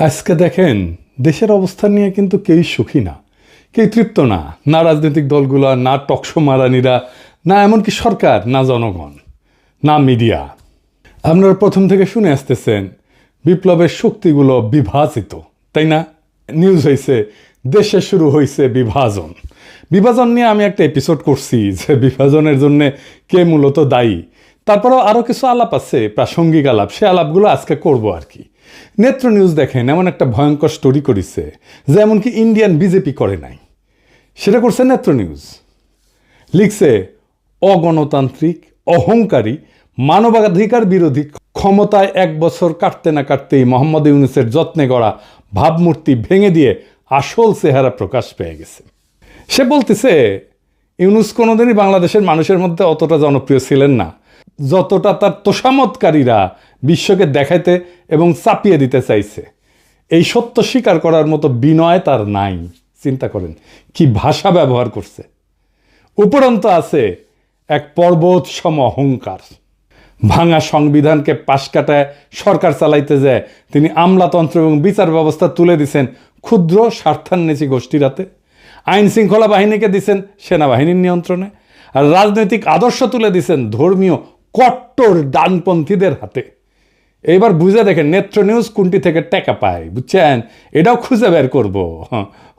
আজকে দেখেন দেশের অবস্থা নিয়ে কিন্তু কেউই সুখী না, কেউ তৃপ্ত না, না রাজনৈতিক দলগুলো, না টকশো মারানিরা, না এমনকি সরকার, না জনগণ, না মিডিয়া। আপনারা প্রথম থেকে শুনে আসতেছেন বিপ্লবের শক্তিগুলো বিভাজিত, তাই না? নিউজ হয়েছে দেশে শুরু হয়েছে বিভাজন। বিভাজন নিয়ে আমি একটা এপিসোড করছি যে বিভাজনের জন্য কে মূলত দায়ী। তারপরেও আরও কিছু আলাপ আছে, প্রাসঙ্গিক আলাপ, সে আলাপগুলো আজকে করব আর কি। নেত্র নিউজ দেখেন এমন একটা ভয়ঙ্কর স্টোরি করেছে যে এমনকি ইন্ডিয়ান বিজেপি করে নাই, সেটা করছে নেত্র নিউজ। লিখছে অগণতান্ত্রিক, অহংকারী, মানবাধিকার বিরোধী, ক্ষমতায় 1 বছর কাটতে না কাটতেই মোহাম্মদ ইউনূসের যত্নে গড়া ভাবমূর্তি ভেঙে দিয়ে আসল চেহারা প্রকাশ পেয়ে গেছে। সে বলতেছে ইউনূস কোনোদিনই বাংলাদেশের মানুষের মধ্যে অতটা জনপ্রিয় ছিলেন না যতটা তার তোষামতকারীরা বিশ্বকে দেখাইতে এবং চাপিয়ে দিতে চাইছে। এই সত্য স্বীকার করার মতো বিনয় তার নাই। চিন্তা করেন কি ভাষা ব্যবহার করছে। উপরন্ত আছে এক পর্বত সম অহংকার। ভাঙা সংবিধানকে পাশ কাটায় সরকার চালাইতে যায় তিনি আমলাতন্ত্র এবং বিচার ব্যবস্থা তুলে দিছেন ক্ষুদ্র স্বার্থান্বেষী গোষ্ঠীর হাতে। আইন শৃঙ্খলা বাহিনীকে দিছেন সেনাবাহিনীর নিয়ন্ত্রণে, আর রাজনৈতিক আদর্শ তুলে দিছেন ধর্মীয় কট্টর ডানপন্থীদের হাতে। এইবার বুঝে দেখেন নেত্র নিউজ কোনটি থেকে টাকা পায়, বুঝছেন? এটাও খুঁজে বের করবো।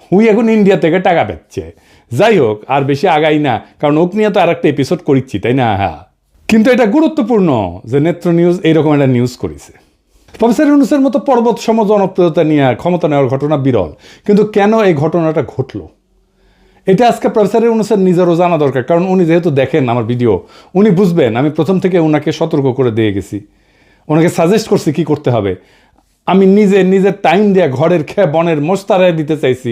হুই এখন ইন্ডিয়া থেকে টাকা পাচ্ছে। যাই হোক, আর বেশি আগাই না, কারণ ওক নিয়ে তো আর একটা এপিসোড করিচ্ছি, তাই না? হ্যাঁ, কিন্তু এটা গুরুত্বপূর্ণ যে নেত্র নিউজ এইরকম একটা নিউজ করেছে। প্রফেসর ইউনূসের মতো পর্বত সম জনপ্রিয়তা নিয়ে ক্ষমতা নেওয়ার ঘটনা বিরল, কিন্তু কেন এই ঘটনাটা ঘটলো এটা আজকে প্রফেসর ইউনূসের নিজেরও জানা দরকার। কারণ উনি যেহেতু দেখেন আমার ভিডিও, উনি বুঝবেন আমি প্রথম থেকে ওনাকে সতর্ক করে দিয়ে গেছি, ওনাকে সাজেস্ট করছি কি করতে হবে। আমি নিজের টাইম দিয়ে ঘরের খেয়ে বনের মোস্তারায় দিতে চাইছি,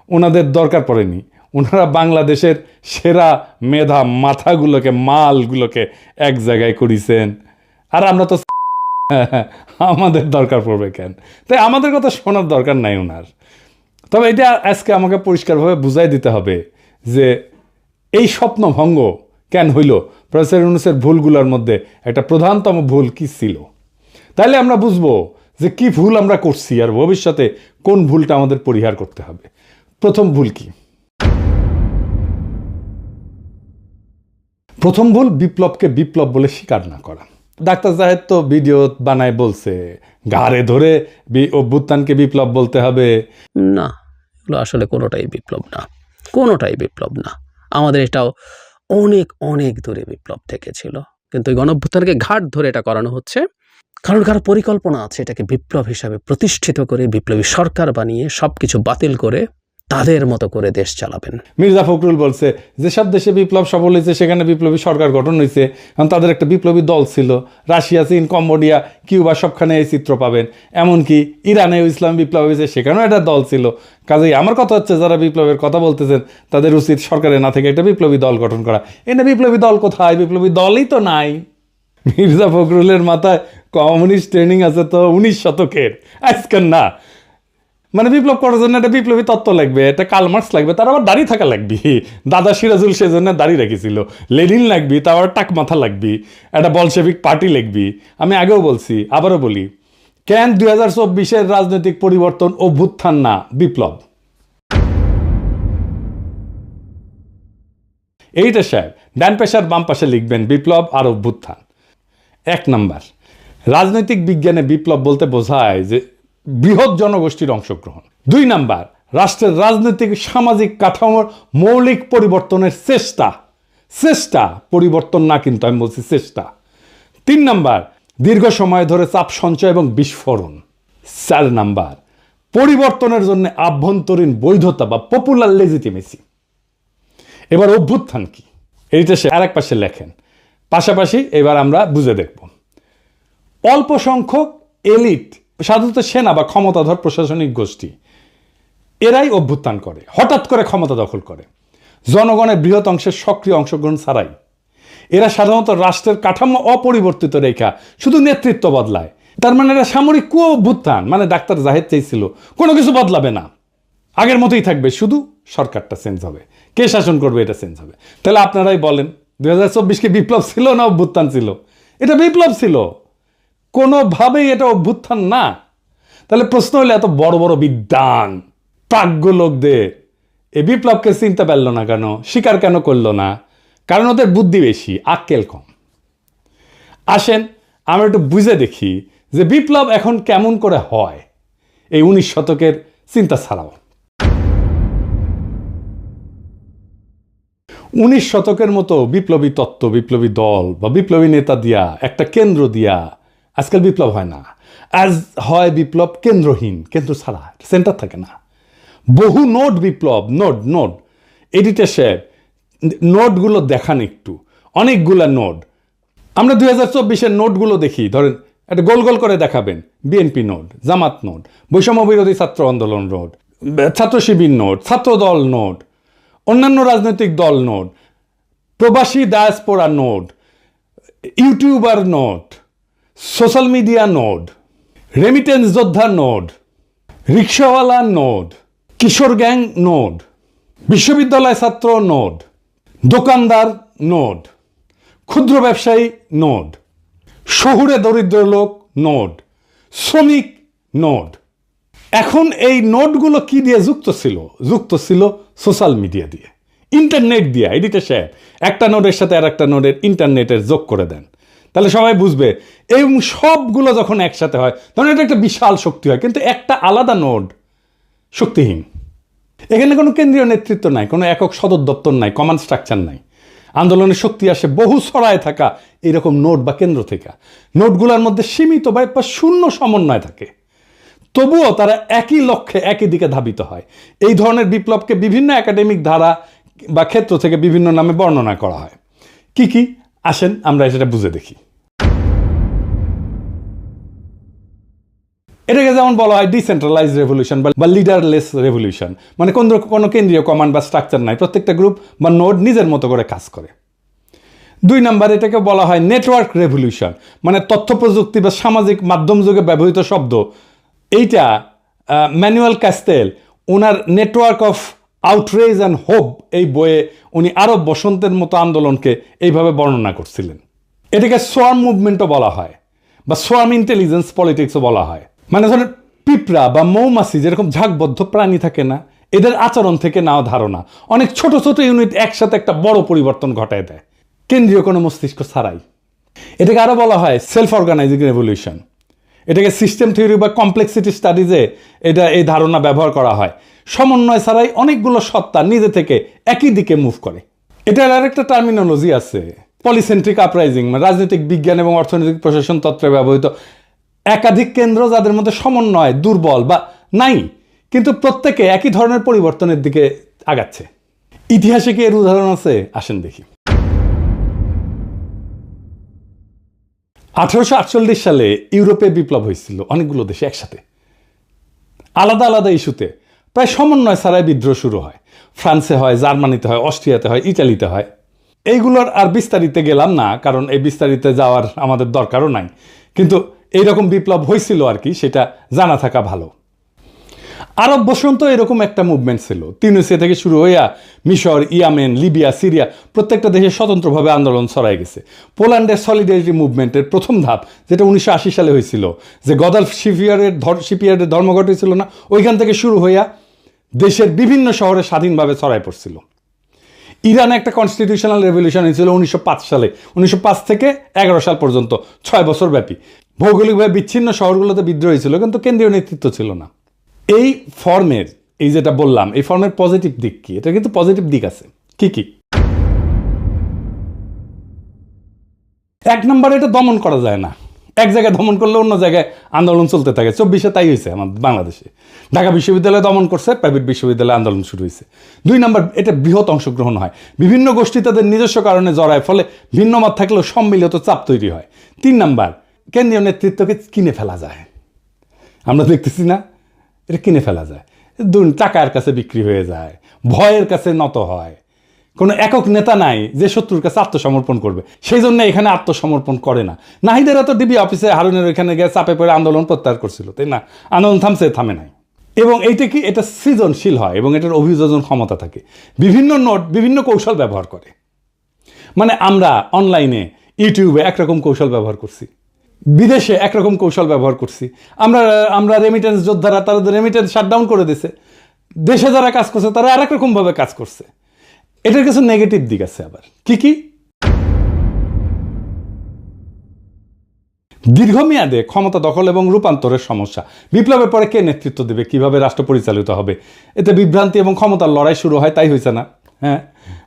ওনাদের দরকার পড়েনি। ওনারা বাংলাদেশের সেরা মেধা মাথাগুলোকে, মালগুলোকে এক জায়গায় করেছেন, আর আমরা তো আমাদের দরকার পড়বে কেন? তাই আমাদের কথা শোনার দরকার নাই ওনার। তবে এটা আজকে আমাকে পরিষ্কারভাবে বুঝাই দিতে হবে যে এই স্বপ্নভঙ্গ কেন হইল, প্রফেসর ইউনূসের ভুলগুলোর মধ্যে একটা প্রধানতম ভুল কি ছিল। তাইলে আমরা বুঝবো যে কি ভুল আমরা করছি আর ভবিষ্যতে কোন ভুলটা আমাদের পরিহার করতে হবে। প্রথম ভুল কি? প্রথম ভুল বিপ্লবকে বিপ্লব বলে স্বীকার না করা। ডাক্তার জাহেদ তো ভিডিও বানায় বলছে ঘাড়ে ধরে অভ্যুত্থানকে বিপ্লব বলতে হবে। না, এগুলো আসলে কোনোটাই বিপ্লব না, কোনোটাই বিপ্লব না। আমাদের এটাও অনেক অনেক দূরে বিপ্লব থেকে ছিল, কিন্তু এই গণঅভ্যুত্থানকে ঘাট ধরে এটা করানো হচ্ছে কারণ কারো পরিকল্পনা আছে এটাকে বিপ্লব হিসাবে প্রতিষ্ঠিত করে বিপ্লবী সরকার বানিয়ে সবকিছু বাতিল করে তাদের মতো করে দেশ চালাবেন। মির্জা ফখরুল বলছে যেসব দেশে বিপ্লব সফল হয়েছে সেখানে বিপ্লবী সরকার গঠন হয়েছে, কারণ তাদের একটা বিপ্লবী দল ছিল। রাশিয়া, চীন, কম্বোডিয়া, কিউবা সবখানে এই চিত্র পাবেন। এমনকি ইরানেও ইসলাম বিপ্লব হয়েছে, সেখানেও একটা দল ছিল। কাজেই আমার কথা হচ্ছে যারা বিপ্লবের কথা বলতেছেন তাদের উচিত সরকারে না থেকে একটা বিপ্লবী দল গঠন করা। এনে বিপ্লবী দল কোথায়? বিপ্লবী দলই তো নাই। মির্জা ফখরুলের মাথায় কমিউনিস্ট ট্রেনিং আছে তো 19 শতকের, আজকের না। মানে বিপ্লব করার জন্য একটা বিপ্লবী তত্ত্ব লাগবে, একটা কার্ল মার্কস লাগবে, তার আবার দাড়ি থাকা লাগবে। দাদা সিরাজুল সেজন্য দাড়ি রেখেছিল। লেনিন লাগবি, তার আবার টাক মাথা লাগবি, একটা বলশেভিক পার্টি লাগবি। আমি আগেও বলছি, আবারও বলি, কেন 2024-এর রাজনৈতিক পরিবর্তন অভ্যুত্থান না বিপ্লব? এইটা সাহেব ডান পেশার বাম পাশে লিখবেন বিপ্লব আর অভ্যুত্থান। 1 নাম্বার, রাজনৈতিক বিজ্ঞানে বিপ্লব বলতে বোঝায় যে বৃহৎ জনগোষ্ঠীর অংশগ্রহণ। 2 নাম্বার, রাষ্ট্রের রাজনৈতিক সামাজিক কাঠামোর মৌলিক পরিবর্তনের চেষ্টা, পরিবর্তন না, কিন্তু আমি বলছি চেষ্টা। 3 নাম্বার, দীর্ঘ সময় ধরে চাপ সঞ্চয় এবং বিস্ফোরণ। 4 নাম্বার, পরিবর্তনের জন্য আভ্যন্তরীণ বৈধতা বা পপুলার লেজিটিমেসি। এবার অভ্যুত্থান কি, এইটা সে আরেক পাশে লেখেন। পাশাপাশি এবার আমরা বুঝে দেখব। অল্প সংখ্যক এলিট, সাধারণত সেনা বা ক্ষমতাধর প্রশাসনিক গোষ্ঠী, এরাই অভ্যুত্থান করে, হঠাৎ করে ক্ষমতা দখল করে জনগণের বৃহৎ অংশের সক্রিয় অংশগ্রহণ ছাড়াই। এরা সাধারণত রাষ্ট্রের কাঠামো অপরিবর্তিত রেখা শুধু নেতৃত্ব বদলায়। তার মানে এরা সামরিক অভ্যুত্থান, মানে ডাক্তার জাহেদ চাইছিল কোনো কিছু বদলাবে না, আগের মতোই থাকবে, শুধু সরকারটা চেঞ্জ হবে, কে শাসন করবে এটা চেঞ্জ হবে। তাহলে আপনারাই বলেন 2024 কি বিপ্লব ছিল না অভ্যুত্থান ছিল? এটা বিপ্লব ছিল, কোনোভাবেই এটা অভ্যুত্থান না। তাহলে প্রশ্ন হলো এত বড় বড় বিদ্বান প্রাজ্ঞ লোকদের এই বিপ্লবকে চিনতে পারল না কেন, স্বীকার কেন করলো না? কারণ ওদের বুদ্ধি বেশি, আক্কেল কম। আসেন আমরা একটু বুঝে দেখি যে বিপ্লব এখন কেমন করে হয় এই 19 শতকের চিন্তা ছাড়াও। 19 শতকের মতো বিপ্লবী তত্ত্ব, বিপ্লবী দল বা বিপ্লবী নেতা দিয়া, একটা কেন্দ্র দিয়া আজকাল বিপ্লব হয় না। আজ হয় বিপ্লব কেন্দ্রহীন, কেন্দ্র ছাড়া, সেন্টার থাকে না। বহু নোট বিপ্লব, নোট এডিটর সাহেব নোটগুলো দেখান একটু, অনেকগুলা নোট। আমরা 2024-এর নোটগুলো দেখি, ধরেন একটা গোল গোল করে দেখাবেন, বিএনপি নোট, জামাত নোট, বৈষম্য বিরোধী ছাত্র আন্দোলন নোট, ছাত্র শিবির নোট, ছাত্র দল নোট, অন্যান্য রাজনৈতিক দল নোট, প্রবাসী diaspora note, YouTuber note, social media note, remittance যোদ্ধা নোট, রিক্সাওয়ালা নোট, কিশোর গ্যাং নোট, বিশ্ববিদ্যালয় ছাত্র নোট, দোকানদার নোট, ক্ষুদ্র ব্যবসায়ী নোট, শহুরে দরিদ্র লোক নোট, শ্রমিক নোট। এখন এই নোটগুলো কি দিয়ে যুক্ত ছিল? যুক্ত ছিল সোশ্যাল মিডিয়া দিয়ে, ইন্টারনেট দিয়ে। এডিটর সাহেব একটা নোটের সাথে আর একটা নোটের ইন্টারনেটের যোগ করে দেন, তাহলে সবাই বুঝবে। এবং সবগুলো যখন একসাথে হয় তখন এটা একটা বিশাল শক্তি হয়। কিন্তু একটা আলাদা নোট শক্তিহীন। এখানে কোনো কেন্দ্রীয় নেতৃত্ব নাই, কোনো একক সদর দপ্তর নাই, কমান্ড স্ট্রাকচার নাই। আন্দোলনের শক্তি আসে বহু ছড়ায় থাকা এরকম নোট বা কেন্দ্র থেকে। নোটগুলোর মধ্যে সীমিত বা শূন্য সমন্বয় থাকে, তবুও তারা একই লক্ষ্যে একই দিকে ধাবিত হয়। এই ধরনের বিপ্লবকে বিভিন্ন একাডেমিক ধারা বা ক্ষেত্র থেকে বিভিন্ন নামে বর্ণনা করা হয়। কি কি আসেন আমরা সেটা বুঝে দেখি। এটাকে যেমন বলা হয় ডিসেন্ট্রালাইজ রেভলিউশন বা লিডারলেস রেভলিউশন, মানে কোনো কেন্দ্রীয় কমান্ড বা স্ট্রাকচার নাই, প্রত্যেকটা গ্রুপ বা নোড নিজের মতো করে কাজ করে। 2 নম্বর এটাকে বলা হয় নেটওয়ার্ক রেভলিউশন, মানে তথ্য প্রযুক্তি বা সামাজিক মাধ্যম যুগে ব্যবহৃত শব্দ। এইটা Manuel castle owner network of outrage and hope এই বইয়ে উনি আরব বসন্তের মতো আন্দোলনকে এইভাবে বর্ণনা করছিলেন। এটাকে সোয়ার্ম মুভমেন্টও বলা হয় বা সোয়ার্ম ইন্টেলিজেন্স পলিটিক্সও বলা হয়। মানে ধরেন পিঁপড়া বা মৌমাছি যেরকম ঝাঁকবদ্ধ প্রাণী থাকে না, এদের আচরণ থেকে নেওয়া ধারণা অনেক ছোট ছোট ইউনিট একসাথে একটা বড় পরিবর্তন ঘটায় দেয়, কেন্দ্রীয় কোনো মস্তিষ্ক ছাড়াই। এটাকে আরো বলা হয় সেলফ অর্গানাইজিং রেভলিউশন। এটাকে সিস্টেম থিওরি বা কমপ্লেক্সিটি স্টাডিজে এই ধারণা ব্যবহার করা হয়। সমন্বয় ছাড়াই অনেকগুলো সত্তা নিজে থেকে একই দিকে মুভ করে। এটার আরেকটা টার্মিনোলজি আছে, পলিসেন্ট্রিক আপরাইজিং, মানে রাজনৈতিক বিজ্ঞান এবং অর্থনৈতিক প্রশাসন তত্ত্বে ব্যবহৃত একাধিক কেন্দ্র যাদের মধ্যে সমন্বয় দুর্বল বা নাই, কিন্তু প্রত্যেকে একই ধরনের পরিবর্তনের দিকে আগাচ্ছে। ইতিহাসে কি এর উদাহরণ আছে? আসেন দেখি। 1848 সালে ইউরোপে বিপ্লব হয়েছিল অনেকগুলো দেশে একসাথে, আলাদা আলাদা ইস্যুতে। প্রায় সমন্বয় ছাড়াই বিদ্রোহ শুরু হয়। ফ্রান্সে হয়, জার্মানিতে হয়, অস্ট্রিয়াতে হয়, ইটালিতে হয়। এইগুলোর আর বিস্তারিতে গেলাম না, কারণ এই বিস্তারিতে যাওয়ার আমাদের দরকারও নাই। কিন্তু এইরকম বিপ্লব হয়েছিল আর কি, সেটা জানা থাকা ভালো। আরব বসন্ত এরকম একটা মুভমেন্ট ছিল। তিউনিসিয়া থেকে শুরু হইয়া মিশর, ইয়ামেন, লিবিয়া, সিরিয়া প্রত্যেকটা দেশে স্বতন্ত্রভাবে আন্দোলন ছড়াই গেছে। পোল্যান্ডের সলিডারিটি মুভমেন্টের প্রথম ধাপ, যেটা 1980 সালে হয়েছিল, যে গদালফ শিপইয়ার্ডের ধর্মঘট হয়েছিল না, ওইখান থেকে শুরু হইয়া দেশের বিভিন্ন শহরে স্বাধীনভাবে ছড়াই পড়ছিল। ইরানে একটা কনস্টিটিউশনাল রেভলিউশন হয়েছিল 1905 সালে। 1905 থেকে 11 সাল পর্যন্ত 6 বছর ব্যাপী। ভৌগোলিকভাবে বিচ্ছিন্ন শহরগুলোতে বিদ্রোহ হয়েছিল, কিন্তু কেন্দ্রীয় নেতৃত্ব ছিল না। এই ফর্মের, এই যেটা বললাম, এই ফর্মের পজিটিভ দিক কি? এটা কিন্তু পজিটিভ দিক আছে। কি কি? 1 নম্বরে এটা দমন করা যায় না। এক জায়গায় দমন করলে অন্য জায়গায় আন্দোলন চলতে থাকে। 24-এ তাই হয়েছে আমাদের বাংলাদেশে। ঢাকা বিশ্ববিদ্যালয় দমন করছে, প্রাইভেট বিশ্ববিদ্যালয়ে আন্দোলন শুরু হয়েছে। 2 নম্বর, এটা বৃহৎ অংশগ্রহণ হয়। বিভিন্ন গোষ্ঠী তাদের নিজস্ব কারণে জড়ায়, ফলে ভিন্ন মত থাকলেও সম্মিলিত চাপ তৈরি হয়। 3 নম্বর, কেন্দ্রীয় নেতৃত্বকে কিনে ফেলা যায়। আমরা দেখতেছি না, এটা কিনে ফেলা যায়। টাকার কাছে বিক্রি হয়ে যায়, ভয়ের কাছে নত হয়। কোনো একক নেতা নাই যে শত্রুর কাছে আত্মসমর্পণ করবে, সেই জন্য এখানে আত্মসমর্পণ করে না। নাহিদেরা তো ডিবি অফিসে হারুনের ওইখানে গিয়ে চাপে পড়ে আন্দোলন প্রত্যাহার করছিল, তাই না? আন্দোলন থামে নাই। এবং এইটা কি, এটা সৃজনশীল হয় এবং এটার অভিযোজন ক্ষমতা থাকে। বিভিন্ন নোট বিভিন্ন কৌশল ব্যবহার করে। মানে আমরা অনলাইনে ইউটিউবে একরকম কৌশল ব্যবহার করছি, বিদেশে একরকম কৌশল ব্যবহার করছি, আমরা আমরা রেমিটেন্স যোদ্ধারা তাদের রেমিটেন্স শাটডাউন করে দিছে, দেশে যারা কাজ করছে তারা আরেক রকমভাবে কাজ করছে। এটার কিছু নেগেটিভ দিক আছে আবার। কি কি? দীর্ঘমেয়াদে ক্ষমতা দখল এবং রূপান্তরের সমস্যা। বিপ্লবের পরে কে নেতৃত্ব দেবে, কিভাবে রাষ্ট্র পরিচালিত হবে, এতে বিভ্রান্তি এবং ক্ষমতার লড়াই শুরু হয়, তাই হয়েছে না? হ্যাঁ,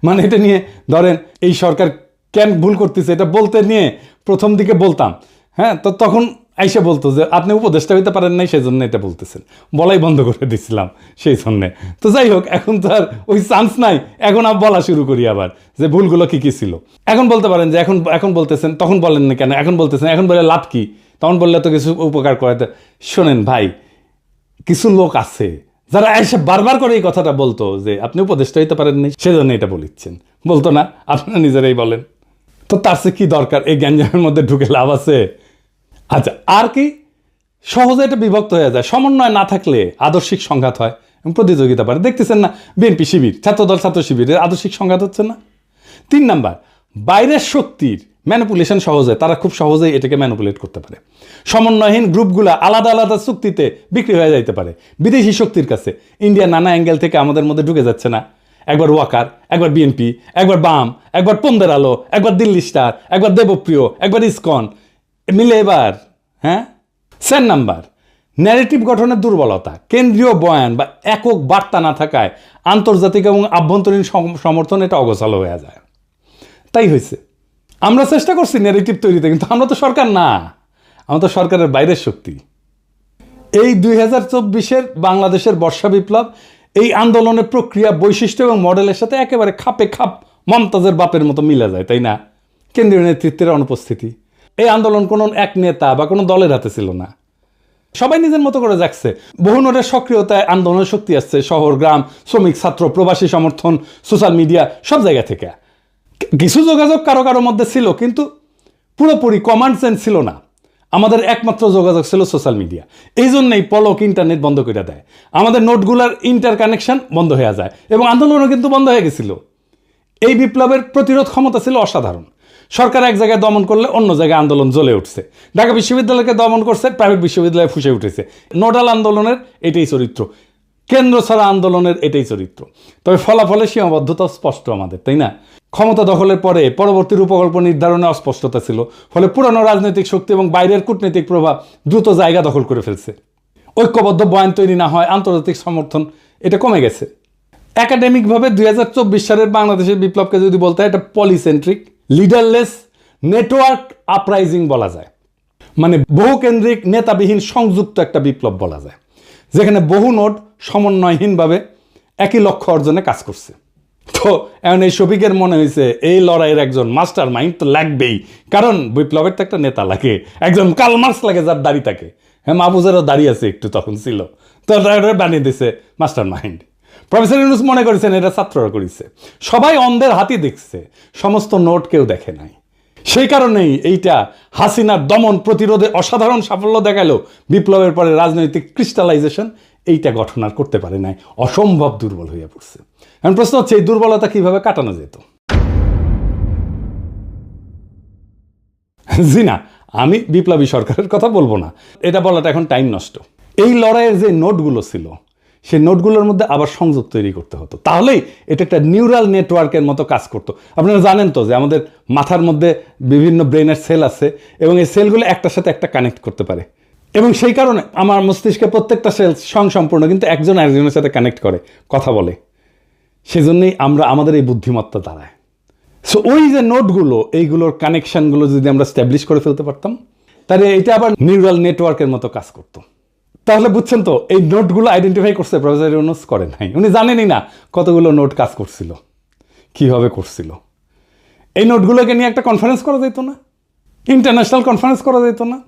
মানে এটা নিয়ে ধরেন এই সরকার কেন ভুল করতেছে এটা বলতে নিয়ে প্রথম দিকে বলতাম, হ্যাঁ, তো তখন আইসা বলতো যে আপনি উপদেষ্টা হইতে পারেন নাই, সেই জন্য এটা বলতেছেন, বলাই বন্ধ করে দিছিলাম সেই জন্যে। তো যাই হোক, এখন তো আর ওই চান্স নাই, এখন আর বলা শুরু করি আবার যে ভুলগুলো কি কি ছিল। এখন বলতে পারেন যে এখন বলতেছেন, তখন বলেন না কেন, এখন বলতেছেন, এখন বলে লাভ কি, তখন বললে তো কিছু উপকার করে। শোনেন ভাই, কিছু লোক আছে যারা এসে বারবার করে এই কথাটা বলতো যে আপনি উপদেষ্টা হইতে পারেননি, সেজন্য এটা বলিচ্ছেন, বলতো না? আপনারা নিজেরাই বলেন। তো তার সে কি দরকার, এই গ্যাঞ্জামের মধ্যে ঢুকে লাভ আছে? আচ্ছা, আর কি? সহজে এটা বিভক্ত হয়ে যায়, সমন্বয় না থাকলে আদর্শিক সংঘাত হয় এবং প্রতিযোগিতা বাড়ে। দেখতেছেন না, বিএনপি শিবির, ছাত্রদল ছাত্র শিবিরের আদর্শিক সংঘাত হচ্ছে না? 3 নাম্বার, বাইরের শক্তির ম্যানিপুলেশন সহজে, তারা খুব সহজেই এটাকে ম্যানিপুলেট করতে পারে। সমন্বয়হীন গ্রুপগুলো আলাদা আলাদা চুক্তিতে বিক্রি হয়ে যাইতে পারে বিদেশি শক্তির কাছে। ইন্ডিয়া নানা অ্যাঙ্গেল থেকে আমাদের মধ্যে ঢুকে যাচ্ছে না, একবার ওয়াকার, একবার বিএনপি, একবার বাম, একবার পন্দের আলো, একবার দিল্লি স্টার, একবার দেবপ্রিয়, একবার ইসকন মিলে এবার। হ্যাঁ। 4 নাম্বার, ন্যারেটিভ গঠনের দুর্বলতা। কেন্দ্রীয় বয়ান বা একক বার্তা না থাকায় আন্তর্জাতিক এবং আভ্যন্তরীণ সমর্থন এটা অগোছালো হয়ে যায়। তাই হয়েছে, আমরা চেষ্টা করছি ন্যারেটিভ তৈরিতে, কিন্তু আমরা তো সরকার না, আমরা তো সরকারের বাইরের শক্তি। এই 2024-এর বাংলাদেশের বর্ষা বিপ্লব এই আন্দোলনের প্রক্রিয়া, বৈশিষ্ট্য এবং মডেলের সাথে একেবারে খাপে খাপ মমতাজের বাপের মতো মিলে যায়, তাই না? কেন্দ্রীয় নেতৃত্বের অনুপস্থিতি। এই আন্দোলন কোনো এক নেতা বা কোনো দলের হাতে ছিল না, সবাই নিজের মতো করে যাচ্ছে। বহু নোটের সক্রিয়তায় আন্দোলনের শক্তি আসছে শহর, গ্রাম, শ্রমিক, ছাত্র, প্রবাসী সমর্থন, সোশ্যাল মিডিয়া, সব জায়গা থেকে। কিছু যোগাযোগ কারো কারোর মধ্যে ছিল, কিন্তু পুরোপুরি কমান্ড সেন্স ছিল না। আমাদের একমাত্র যোগাযোগ ছিল সোশ্যাল মিডিয়া। এই জন্যই পলক ইন্টারনেট বন্ধ করে দেয়, আমাদের নোটগুলার ইন্টার কানেকশন বন্ধ হয়ে যায় এবং আন্দোলনও কিন্তু বন্ধ হয়ে গেছিল। এই বিপ্লবের প্রতিরোধ ক্ষমতা ছিল অসাধারণ। সরকার এক জায়গায় দমন করলে অন্য জায়গায় আন্দোলন জ্বলে উঠছে। ঢাকা বিশ্ববিদ্যালয়কে দমন করছে, প্রাইভেট বিশ্ববিদ্যালয়ে ফুসে উঠেছে। নোডাল আন্দোলনের এটাই চরিত্র, কেন্দ্র ছাড়া আন্দোলনের এটাই চরিত্র। তবে ফলাফলের সীমাবদ্ধতা স্পষ্ট আমাদের, তাই না? ক্ষমতা দখলের পরে পরবর্তী রূপকল্প নির্ধারণে অস্পষ্টতা ছিল, ফলে পুরানো রাজনৈতিক শক্তি এবং বাইরের কূটনৈতিক প্রভাব দ্রুত জায়গা দখল করে ফেলছে। ঐক্যবদ্ধ বয়ান তৈরি না হয়, আন্তর্জাতিক সমর্থন এটা কমে গেছে। একাডেমিকভাবে 2024 সালের বাংলাদেশের বিপ্লবকে যদি বলতে হয়, এটা পলিসেন্ট্রিক, লিডারলেস, নেটওয়ার্ক আপরাইজিং বলা যায়। মানে বহুকেন্দ্রিক, নেতাবিহীন, সংযুক্ত একটা বিপ্লব বলা যায়, যেখানে বহু নোট সমন্বয়হীনভাবে একই লক্ষ্য অর্জনে কাজ করছে। তো এখন এই শফিকের মনে হয়েছে এই লড়াইয়ের একজন মাস্টার মাইন্ড তো লাগবেই, কারণ বিপ্লবের তো একটা নেতা লাগে, একজন কার্ল মার্কস লাগে যার দাড়ি থাকে। হ্যাঁ, মাহফুজেরও দাড়ি আছে একটু, তখন ছিল, তো বানিয়ে দিছে মাস্টার মাইন্ড। প্রফেসর ইউনূস মনে করেছেন এটা ছাত্ররা করেছে, সবাই অন্ধের হাতি দেখছে, সমস্ত নোট কেউ দেখে নাই। সেই কারণেই এইটা হাসিনার দমন প্রতিরোধে অসাধারণ সাফল্য দেখালো, বিপ্লবের পরে রাজনৈতিক ক্রিস্টালাইজেশন এইটা গঠন আর করতে পারে নাই, অসম্ভব দুর্বল হয়ে পড়ছে। এখন প্রশ্ন হচ্ছে এই দুর্বলতা কিভাবে কাটানো যেত? জি না, আমি বিপ্লবী সরকারের কথা বলবো না, এটা বলাটা এখন টাইম নষ্ট। এই লড়াইয়ের যে নোটগুলো ছিল, সেই নোটগুলোর মধ্যে আবার সংযোগ তৈরি করতে হতো, তাহলেই এটা একটা নিউরাল নেটওয়ার্কের মতো কাজ করতো। আপনারা জানেন তো যে আমাদের মাথার মধ্যে বিভিন্ন ব্রেনের সেল আছে এবং এই সেলগুলো একটার সাথে একটা কানেক্ট করতে পারে, এবং সেই কারণে আমার মস্তিষ্কে প্রত্যেকটা সেল স্বয়ংসম্পূর্ণ, কিন্তু একজন আরেকজনের সাথে কানেক্ট করে, কথা বলে। সেজন্যই আমরা আমাদের এই বুদ্ধিমত্তা দাঁড়ায়। সো ওই যে নোটগুলো, এইগুলোর কানেকশনগুলো যদি আমরা স্ট্যাবলিশ করে ফেলতে পারতাম, তাহলে এটা আবার নিউরাল নেটওয়ার্কের মতো কাজ করতো। তাহলে বুঝছেন তো, এই নোটগুলো আইডেন্টিফাই করছে প্রফেসর ইউনূস, করেন নাই। উনি জানেনই না কতগুলো নোট কাজ করছিল, কিভাবে করছিল। এই নোটগুলোকে নিয়ে একটা কনফারেন্স করা যেত না? ইন্টারন্যাশনাল কনফারেন্স করা যেত না?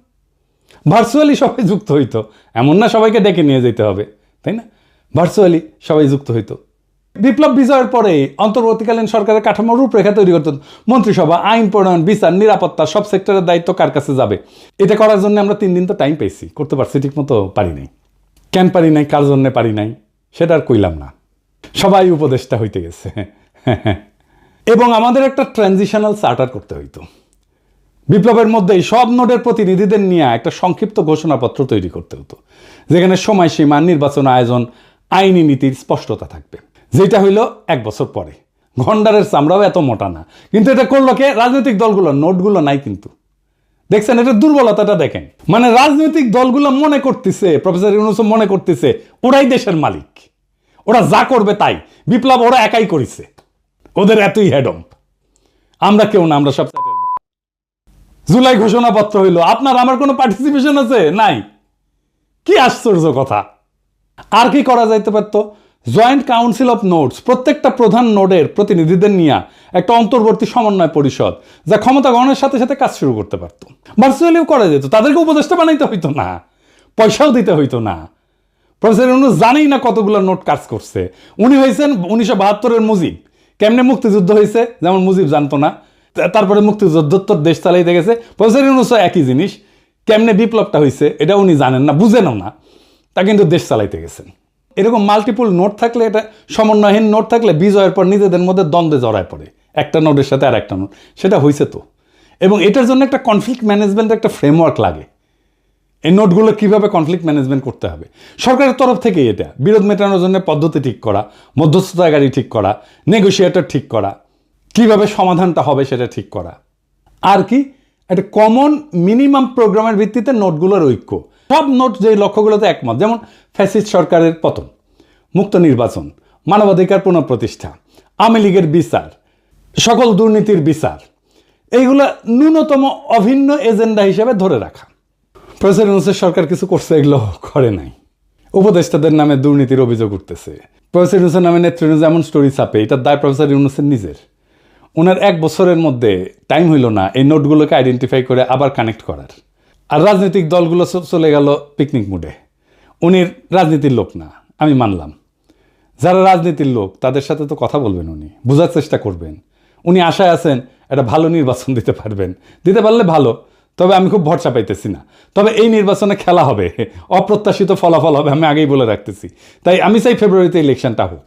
ভার্চুয়ালি সবাই যুক্ত হইতো, এমন না সবাইকে ডেকে নিয়ে যেতে হবে, তাই না? ভার্চুয়ালি সবাই যুক্ত হইতো। বিপ্লব বিজয়ের পরে অন্তর্বর্তীকালীন সরকারের কাঠামো রূপরেখা তৈরি করতে মন্ত্রিসভা, আইন প্রণয়ন, বিচার, নিরাপত্তা, সব সেক্টরের দায়িত্ব কার কাছে যাবে, এটা করার জন্য আমরা 3 দিন তো টাইম পেয়েছি, করতে পারছি ঠিক মতো পারি নাই। কেন পারি নাই, কার জন্য পারি নাই, সেটা আর কইলাম না, সবাই উপদেষ্টা হইতে গেছে। এবং আমাদের একটা ট্রানজিশনাল চার্টার করতে হইতো, বিপ্লবের মধ্যেই সব নোডের প্রতিনিধিদের নিয়ে একটা সংক্ষিপ্ত ঘোষণাপত্র তৈরি করতে হতো, যেখানে সময়সীমা, নির্বাচন আয়োজন, আইনি নীতির স্পষ্টতা থাকবে, যেটা হইল 1 বছর পরে। গন্ডারের চামড়াও এত মোটা না, কিন্তু এটা করলো কে? রাজনৈতিক দলগুলো। নোটগুলো নাই কিন্তু। দেখছেন, এটা দুর্বলতাটা দেখেন। মানে রাজনৈতিক দলগুলো মনে করতেছে, প্রফেসর ইউনূস মনে করতেছে ওরাই দেশের মালিক, ওরা যা করবে তাই। বিপ্লব ওরা একাই করেছে, ওদের এতই হেডম। আমরা কেউ না, আমরা সব জুলাই ঘোষণাপত্র হইল, আপনার আমার কোনো পার্টিসিপেশন আছে? নাই। কি আশ্চর্য কথা। আর কি করা যাইতে পারত? জয়েন্ট কাউন্সিল অফ নোডস, প্রত্যেকটা প্রধান নোডের প্রতিনিধিদের নিয়ে একটা অন্তর্বর্তী সমন্বয় পরিষদ, যা ক্ষমতা গ্রহণের সাথে সাথে কাজ শুরু করতে পারত। ভার্চুয়ালিও করা যেত, তাদেরকে উপদেষ্টা বানাইতে হইতো না, পয়সাও দিতে হইতো না। প্রফেসর ইউনূস জানেই না কতগুলো নোট কাজ করছে। উনি হয়েছেন 1972-এর মুজিব। কেমনে মুক্তিযুদ্ধ হয়েছে যেমন মুজিব জানতো না, তারপরে মুক্তিযুদ্ধোত্তর দেশ চালাইতে গেছে। প্রফেসর ইউনূসও একই জিনিস, কেমনে বিপ্লবটা হয়েছে এটা উনি জানেন না, বুঝেনও না, তা কিন্তু দেশ চালাইতে গেছেন। এরকম মাল্টিপল নোট থাকলে, এটা সমন্বয়হীন নোট থাকলে বিজয়ের পর নিজেদের মধ্যে দ্বন্দ্বে জড়ায় পড়ে, একটা নোটের সাথে আর একটা নোট। সেটা হয়েছে তো। এবং এটার জন্য একটা কনফ্লিক্ট ম্যানেজমেন্ট, একটা ফ্রেমওয়ার্ক লাগে। এই নোটগুলো কিভাবে কনফ্লিক্ট ম্যানেজমেন্ট করতে হবে, সরকারের তরফ থেকে এটা বিরোধ মেটানোর জন্য পদ্ধতি ঠিক করা, মধ্যস্থতাকারী ঠিক করা, নেগোসিয়েটর ঠিক করা, কিভাবে সমাধানটা হবে সেটা ঠিক করা। আর কি, একটা কমন মিনিমাম প্রোগ্রামের ভিত্তিতে নোটগুলোর ঐক্য। সব নোট যে লক্ষ্যগুলোতে একমত, যেমন ফ্যাসিস্ট সরকারের পতন, মুক্ত নির্বাচন, মানবাধিকার পুনঃপ্রতিষ্ঠা, আওয়ামী লীগের বিচার, সকল দুর্নীতির বিচার, এইগুলা ন্যূনতম অভিন্ন এজেন্ডা হিসেবে ধরে রাখা। প্রফেসর ইউনূসের সরকার কিছু করছে, এগুলো করে নাই। উপদেষ্টাদের নামে দুর্নীতির অভিযোগ উঠতেছে। প্রফেসর ইউনূসের নামে নেতৃত্ব যেমন স্টোরি ছাপে, এটার দায় প্রফেসর ইউনূসের নিজের। ওনার 1 বছরের মধ্যে টাইম হইল না এই নোটগুলোকে আইডেন্টিফাই করে আবার কানেক্ট করার। আর রাজনৈতিক দলগুলো চলে গেল পিকনিক মুডে। উনি রাজনীতির লোক না, আমি মানলাম। যারা রাজনীতির লোক তাদের সাথে তো কথা বলবেন, উনি বোঝার চেষ্টা করবেন। উনি আশায় আছেন একটা ভালো নির্বাচন দিতে পারবেন, দিতে পারলে ভালো। তবে আমি খুব ভরসা পাইতেছি না। তবে এই নির্বাচনে খেলা হবে, অপ্রত্যাশিত ফলাফল হবে, আমি আগেই বলে রাখতেছি। তাই আমি চাই ফেব্রুয়ারিতে ইলেকশনটা হোক।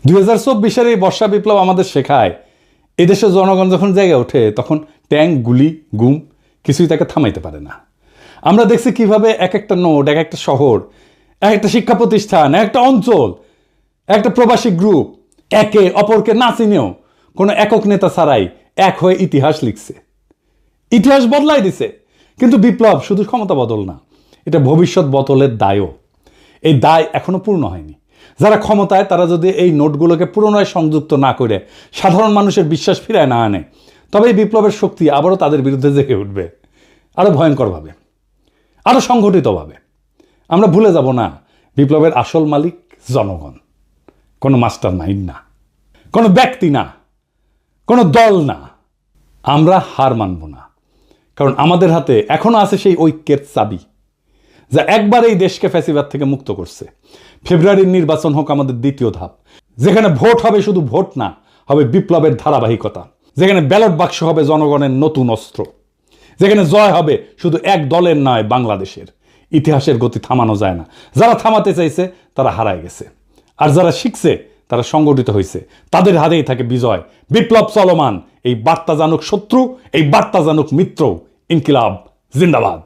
2024-এর এই বর্ষা বিপ্লব আমাদের শেখায়, এদেশের জনগণ যখন জেগে ওঠে তখন ট্যাঙ্ক, গুলি, গুম কিছুই তাকে থামাইতে পারে না। আমরা দেখছি কিভাবে এক একটা নোড, এক একটা শহর, এক একটা শিক্ষা প্রতিষ্ঠান, একটা অঞ্চল, একটা প্রবাসী গ্রুপ একে অপরকে না চিনেও কোনো একক নেতা ছাড়াই এক হয়ে ইতিহাস লিখছে, ইতিহাস বদলাই দিছে। কিন্তু বিপ্লব শুধু ক্ষমতা বদল না, এটা ভবিষ্যৎ বদলের দায়ও। এই দায় এখনো পূর্ণ হয়নি। যারা ক্ষমতায়, তারা যদি এই নোটগুলোকে পুনরায় সংযুক্ত না করে সাধারণ মানুষের বিশ্বাস ফিরায় না আনে, তবে এই বিপ্লবের শক্তি আবারও তাদের বিরুদ্ধে জেগে উঠবে, আরো ভয়ঙ্করভাবে, আরো সংগঠিতভাবে। আমরা ভুলে যাব না, বিপ্লবের আসল মালিক জনগণ, কোনো মাস্টার মাইন্ড না, কোনো ব্যক্তি না, কোনো দল না। আমরা হার মানব না, কারণ আমাদের হাতে এখনো আছে সেই ঐক্যের চাবি, যা একবার এই দেশকে ফ্যাসিবাদ থেকে মুক্ত করছে। ফেব্রুয়ারির নির্বাচন হোক আমাদের দ্বিতীয় ধাপ, যেখানে ভোট হবে শুধু ভোট না, হবে বিপ্লবের ধারাবাহিকতা, যেখানে ব্যালট বাক্স হবে জনগণের নতুন অস্ত্র, যেখানে জয় হবে শুধু এক দলের নয়, বাংলাদেশের। ইতিহাসের গতি থামানো যায় না। যারা থামাতে চাইছে তারা হারায় গেছে, আর যারা শিখছে তারা সংগঠিত হয়েছে, তাদের হাতেই থাকে বিজয়। বিপ্লব চলমান, এই বার্তা জানুক শত্রু, এই বার্তা জানুক মিত্র। ইনকিলাব জিন্দাবাদ।